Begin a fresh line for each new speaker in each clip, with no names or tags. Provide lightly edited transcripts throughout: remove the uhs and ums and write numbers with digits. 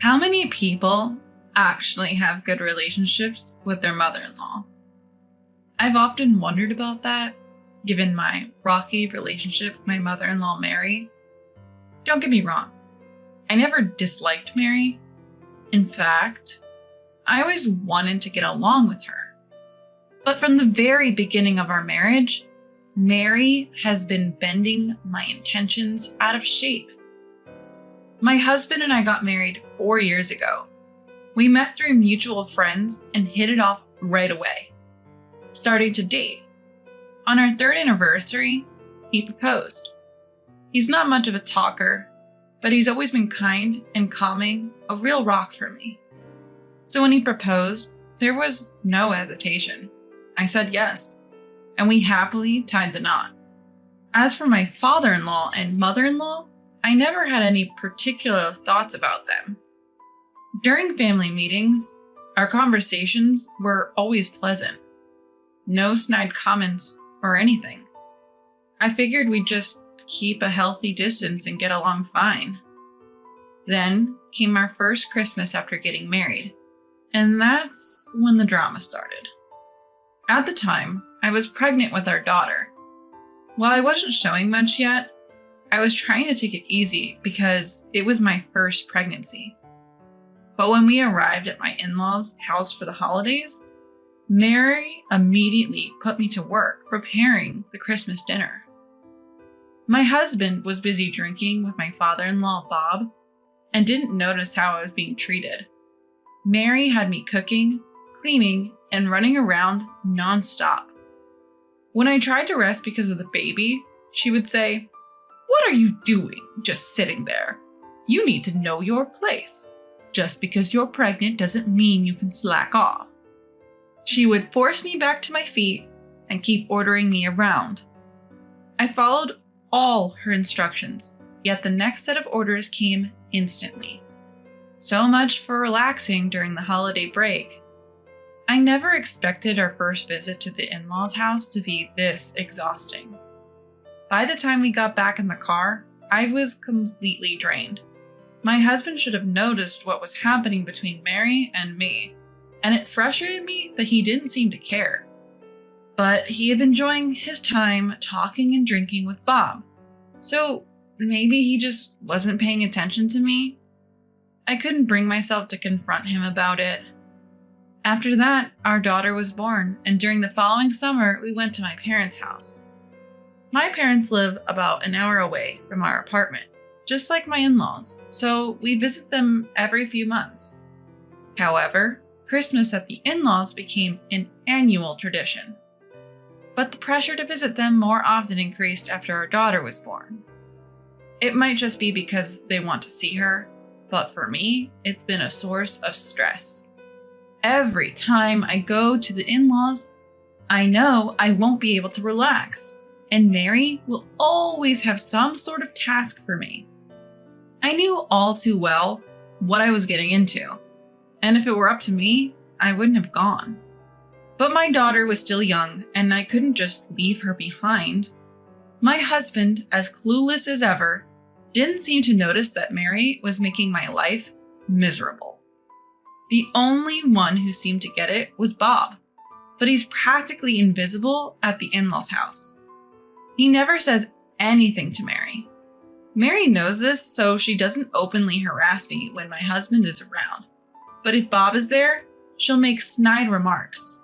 How many people actually have good relationships with their mother-in-law? I've often wondered about that, given my rocky relationship with my mother-in-law, Mary. Don't get me wrong, I never disliked Mary. In fact, I always wanted to get along with her. But from the very beginning of our marriage, Mary has been bending my intentions out of shape. My husband and I got married 4 years ago. We met through mutual friends and hit it off right away, starting to date. On our 3rd anniversary, he proposed. He's not much of a talker, but he's always been kind and calming, a real rock for me. So when he proposed, there was no hesitation. I said yes, and we happily tied the knot. As for my father-in-law and mother-in-law, I never had any particular thoughts about them. During family meetings, our conversations were always pleasant. No snide comments or anything. I figured we'd just keep a healthy distance and get along fine. Then came our first Christmas after getting married, and that's when the drama started. At the time, I was pregnant with our daughter. While I wasn't showing much yet, I was trying to take it easy because it was my first pregnancy. But when we arrived at my in-laws' house for the holidays, Mary immediately put me to work preparing the Christmas dinner. My husband was busy drinking with my father-in-law, Bob, and didn't notice how I was being treated. Mary had me cooking, cleaning, and running around nonstop. When I tried to rest because of the baby, she would say, "What are you doing just sitting there? You need to know your place. Just because you're pregnant doesn't mean you can slack off." She would force me back to my feet and keep ordering me around. I followed all her instructions, yet the next set of orders came instantly. So much for relaxing during the holiday break. I never expected our first visit to the in-laws' house to be this exhausting. By the time we got back in the car, I was completely drained. My husband should have noticed what was happening between Mary and me, and it frustrated me that he didn't seem to care. But he had been enjoying his time talking and drinking with Bob, so maybe he just wasn't paying attention to me. I couldn't bring myself to confront him about it. After that, our daughter was born, and during the following summer, we went to my parents' house. My parents live about an hour away from our apartment, just like my in-laws, so we visit them every few months. However, Christmas at the in-laws became an annual tradition. But the pressure to visit them more often increased after our daughter was born. It might just be because they want to see her, but for me, it's been a source of stress. Every time I go to the in-laws, I know I won't be able to relax, and Mary will always have some sort of task for me. I knew all too well what I was getting into, and if it were up to me, I wouldn't have gone. But my daughter was still young, and I couldn't just leave her behind. My husband, as clueless as ever, didn't seem to notice that Mary was making my life miserable. The only one who seemed to get it was Bob, but he's practically invisible at the in-laws' house. He never says anything to Mary. Mary knows this, so she doesn't openly harass me when my husband is around. But if Bob is there, she'll make snide remarks.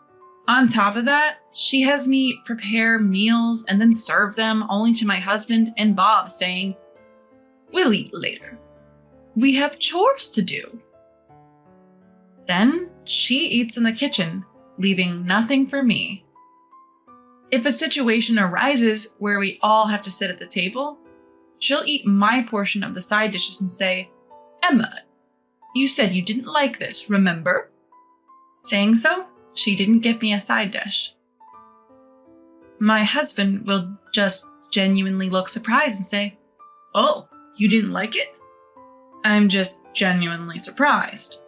On top of that, she has me prepare meals and then serve them, only to my husband and Bob saying, "We'll eat later. We have chores to do." Then she eats in the kitchen, leaving nothing for me. If a situation arises where we all have to sit at the table, she'll eat my portion of the side dishes and say, "Emma, you said you didn't like this, remember?" Saying so, she didn't get me a side dish. My husband will just genuinely look surprised and say, "Oh, you didn't like it?" I'm just genuinely surprised.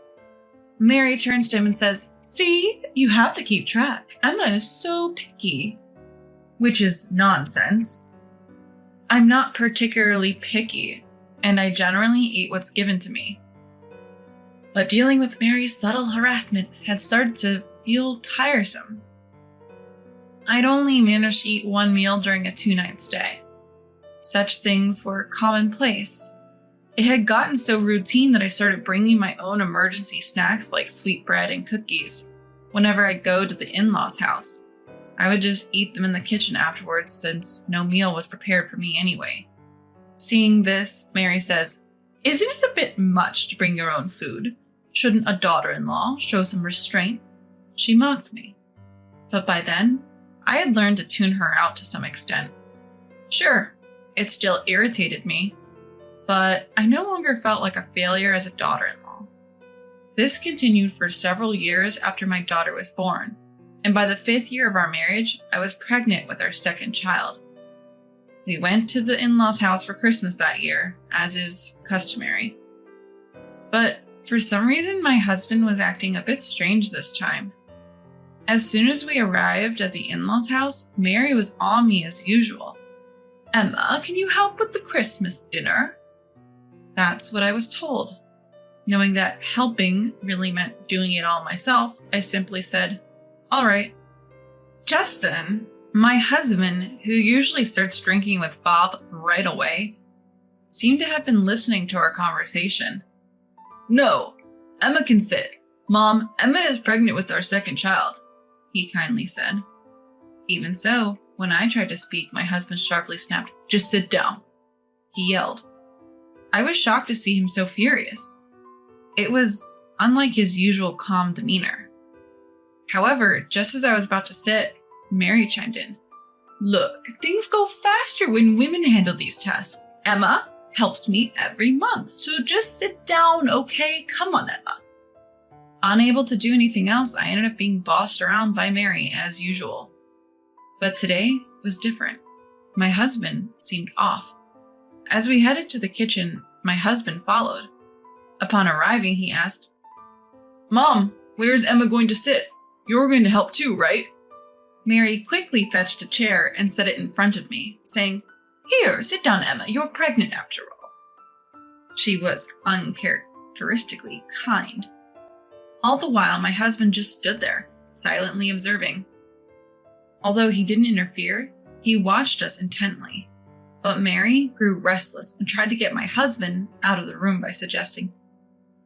Mary turns to him and says, "See, you have to keep track. Emma is so picky." Which is nonsense. I'm not particularly picky, and I generally eat what's given to me. But dealing with Mary's subtle harassment had started to feel tiresome. I'd only managed to eat one meal during a 2-night stay. Such things were commonplace. It had gotten so routine that I started bringing my own emergency snacks like sweetbread and cookies whenever I'd go to the in-laws' house. I would just eat them in the kitchen afterwards since no meal was prepared for me anyway. Seeing this, Mary says, "Isn't it a bit much to bring your own food? Shouldn't a daughter-in-law show some restraint?" She mocked me. But by then, I had learned to tune her out to some extent. Sure, it still irritated me, but I no longer felt like a failure as a daughter-in-law. This continued for several years after my daughter was born, and by the 5th year of our marriage, I was pregnant with our second child. We went to the in-laws' house for Christmas that year, as is customary. But for some reason, my husband was acting a bit strange this time. As soon as we arrived at the in-laws' house, Mary was on me as usual. "Emma, can you help with the Christmas dinner?" That's what I was told. Knowing that helping really meant doing it all myself, I simply said, "All right." Just then, my husband, who usually starts drinking with Bob right away, seemed to have been listening to our conversation. "No, Emma can sit. Mom, Emma is pregnant with our second child," he kindly said. Even so, when I tried to speak, my husband sharply snapped, "Just sit down," he yelled. I was shocked to see him so furious. It was unlike his usual calm demeanor. However, just as I was about to sit, Mary chimed in. "Look, things go faster when women handle these tasks. Emma helps me every month, so just sit down, okay? Come on, Emma." Unable to do anything else, I ended up being bossed around by Mary as usual. But today was different. My husband seemed off. As we headed to the kitchen, my husband followed. Upon arriving, he asked, "Mom, where's Emma going to sit? You're going to help too, right?" Mary quickly fetched a chair and set it in front of me, saying, "Here, sit down, Emma. You're pregnant after all." She was uncharacteristically kind. All the while, my husband just stood there, silently observing. Although he didn't interfere, he watched us intently. But Mary grew restless and tried to get my husband out of the room by suggesting,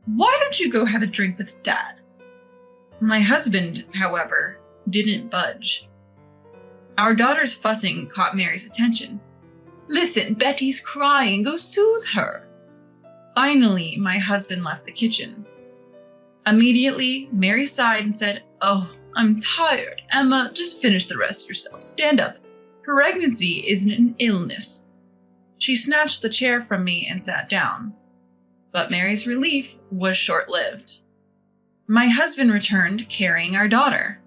"Why don't you go have a drink with Dad?" My husband, however, didn't budge. Our daughter's fussing caught Mary's attention. "Listen, Betty's crying. Go soothe her." Finally, my husband left the kitchen. Immediately, Mary sighed and said, "Oh, I'm tired. Emma, just finish the rest yourself. Stand up. Pregnancy isn't an illness." She snatched the chair from me and sat down. But Mary's relief was short-lived. My husband returned carrying our daughter.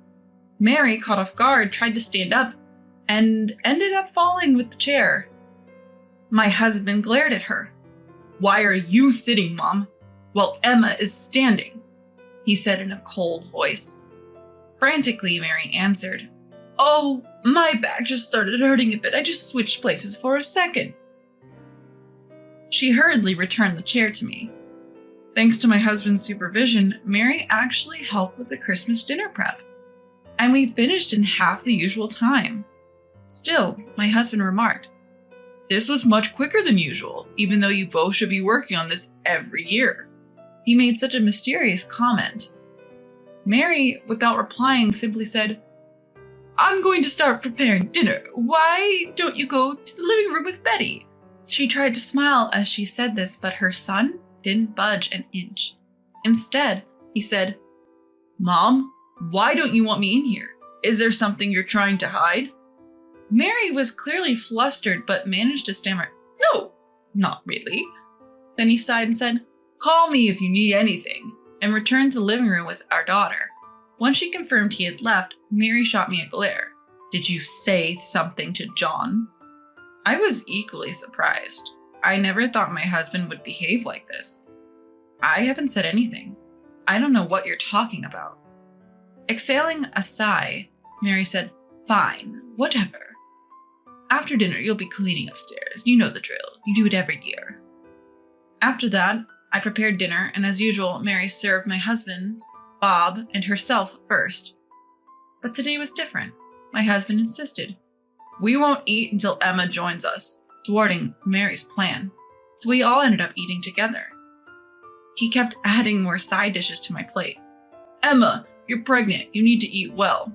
Mary, caught off guard, tried to stand up and ended up falling with the chair. My husband glared at her. "Why are you sitting, Mom, while Emma is standing?" he said in a cold voice. Frantically, Mary answered, "Oh, my back just started hurting a bit. I just switched places for a second." She hurriedly returned the chair to me. Thanks to my husband's supervision, Mary actually helped with the Christmas dinner prep, and we finished in half the usual time. Still, my husband remarked, "This was much quicker than usual, even though you both should be working on this every year." He made such a mysterious comment. Mary, without replying, simply said, "I'm going to start preparing dinner. Why don't you go to the living room with Betty?" She tried to smile as she said this, but her son didn't budge an inch. Instead, he said, "Mom, why don't you want me in here? Is there something you're trying to hide?" Mary was clearly flustered, but managed to stammer, "No, not really." Then he sighed and said, "Call me if you need anything," and returned to the living room with our daughter. Once she confirmed he had left, Mary shot me a glare. "Did you say something to John?" I was equally surprised. I never thought my husband would behave like this. "I haven't said anything. I don't know what you're talking about." Exhaling a sigh, Mary said, "Fine, whatever. After dinner, you'll be cleaning upstairs. You know the drill. You do it every year." After that, I prepared dinner, and as usual, Mary served my husband, Bob, and herself first. But today was different. My husband insisted. We won't eat until Emma joins us, thwarting Mary's plan, so we all ended up eating together. He kept adding more side dishes to my plate. Emma, you're pregnant. You need to eat well.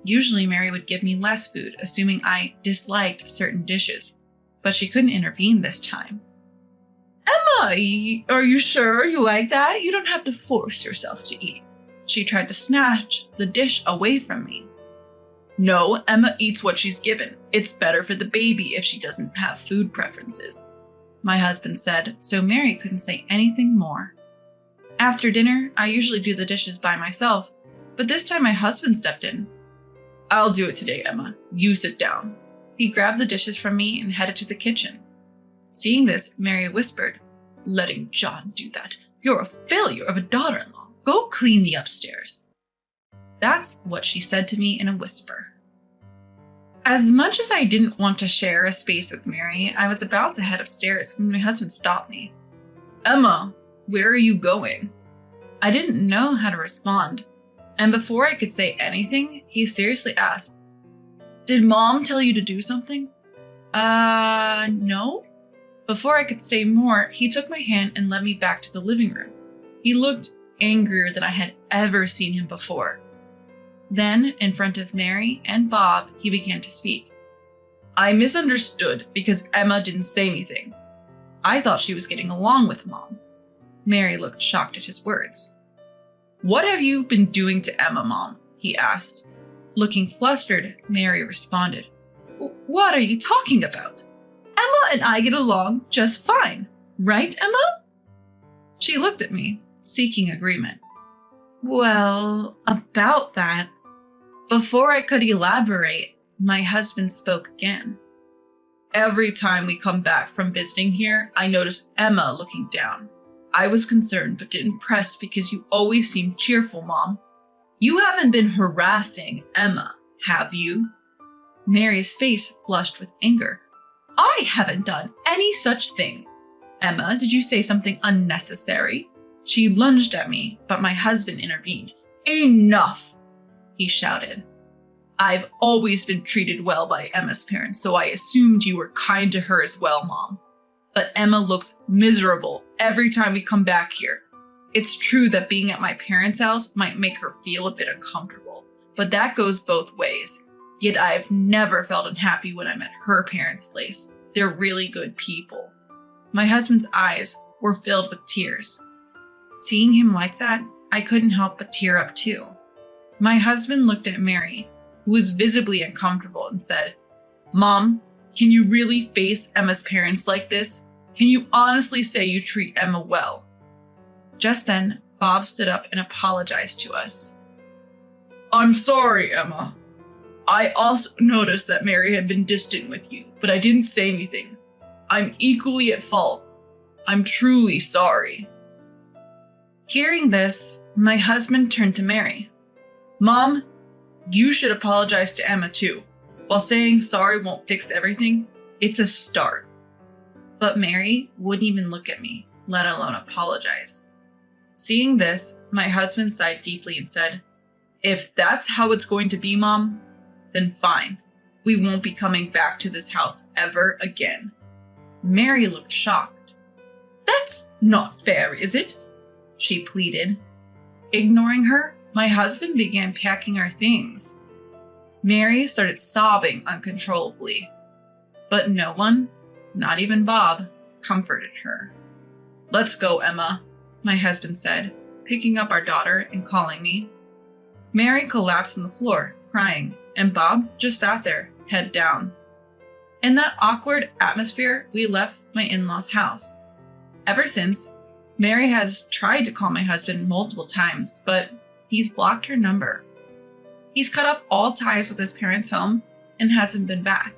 Usually Mary would give me less food, assuming I disliked certain dishes, but she couldn't intervene this time. Emma, are you sure you like that? You don't have to force yourself to eat. She tried to snatch the dish away from me. No, Emma eats what she's given. It's better for the baby if she doesn't have food preferences, my husband said, so Mary couldn't say anything more. After dinner, I usually do the dishes by myself, but this time my husband stepped in. I'll do it today, Emma. You sit down. He grabbed the dishes from me and headed to the kitchen. Seeing this, Mary whispered, Letting John do that. You're a failure of a daughter-in-law. Go clean the upstairs. That's what she said to me in a whisper. As much as I didn't want to share a space with Mary, I was about to head upstairs when my husband stopped me. Emma, where are you going? I didn't know how to respond, and before I could say anything, he seriously asked, Did Mom tell you to do something? No. Before I could say more, he took my hand and led me back to the living room. He looked angrier than I had ever seen him before. Then, in front of Mary and Bob, he began to speak. I misunderstood because Emma didn't say anything. I thought she was getting along with Mom. Mary looked shocked at his words. What have you been doing to Emma, Mom? He asked. Looking flustered, Mary responded. What are you talking about? Emma and I get along just fine, right, Emma? She looked at me, seeking agreement. Well, about that. Before I could elaborate, my husband spoke again. Every time we come back from visiting here, I notice Emma looking down. I was concerned but didn't press because you always seem cheerful, Mom. You haven't been harassing Emma, have you? Mary's face flushed with anger. I haven't done any such thing. Emma, did you say something unnecessary? She lunged at me, but my husband intervened. Enough, he shouted. I've always been treated well by Emma's parents, so I assumed you were kind to her as well, Mom. But Emma looks miserable every time we come back here. It's true that being at my parents' house might make her feel a bit uncomfortable, but that goes both ways. Yet I've never felt unhappy when I'm at her parents' place. They're really good people. My husband's eyes were filled with tears. Seeing him like that, I couldn't help but tear up too. My husband looked at Mary, who was visibly uncomfortable, and said, Mom, can you really face Emma's parents like this? Can you honestly say you treat Emma well? Just then, Bob stood up and apologized to us. I'm sorry, Emma. I also noticed that Mary had been distant with you, but I didn't say anything. I'm equally at fault. I'm truly sorry. Hearing this, my husband turned to Mary. Mom, you should apologize to Emma too. While saying sorry won't fix everything, it's a start. But Mary wouldn't even look at me, let alone apologize. Seeing this, my husband sighed deeply and said, If that's how it's going to be, Mom, then fine. We won't be coming back to this house ever again. Mary looked shocked. That's not fair, is it? She pleaded. Ignoring her, my husband began packing our things. Mary started sobbing uncontrollably, but no one, not even Bob, comforted her. Let's go, Emma, my husband said, picking up our daughter and calling me. Mary collapsed on the floor, crying, and Bob just sat there, head down. In that awkward atmosphere, we left my in-laws' house. Ever since, Mary has tried to call my husband multiple times, but he's blocked her number. He's cut off all ties with his parents' home and hasn't been back.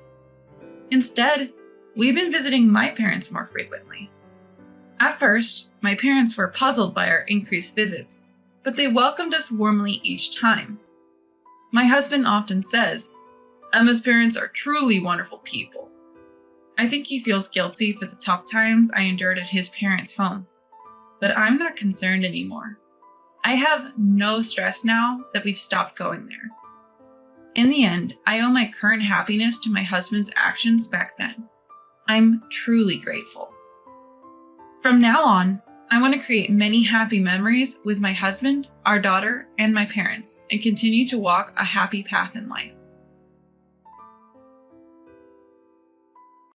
Instead, we've been visiting my parents more frequently. At first, my parents were puzzled by our increased visits, but they welcomed us warmly each time. My husband often says, Emma's parents are truly wonderful people. I think he feels guilty for the tough times I endured at his parents' home. but I'm not concerned anymore. I have no stress now that we've stopped going there. In the end, I owe my current happiness to my husband's actions back then. I'm truly grateful. From now on, I want to create many happy memories with my husband, our daughter, and my parents, and continue to walk a happy path in life.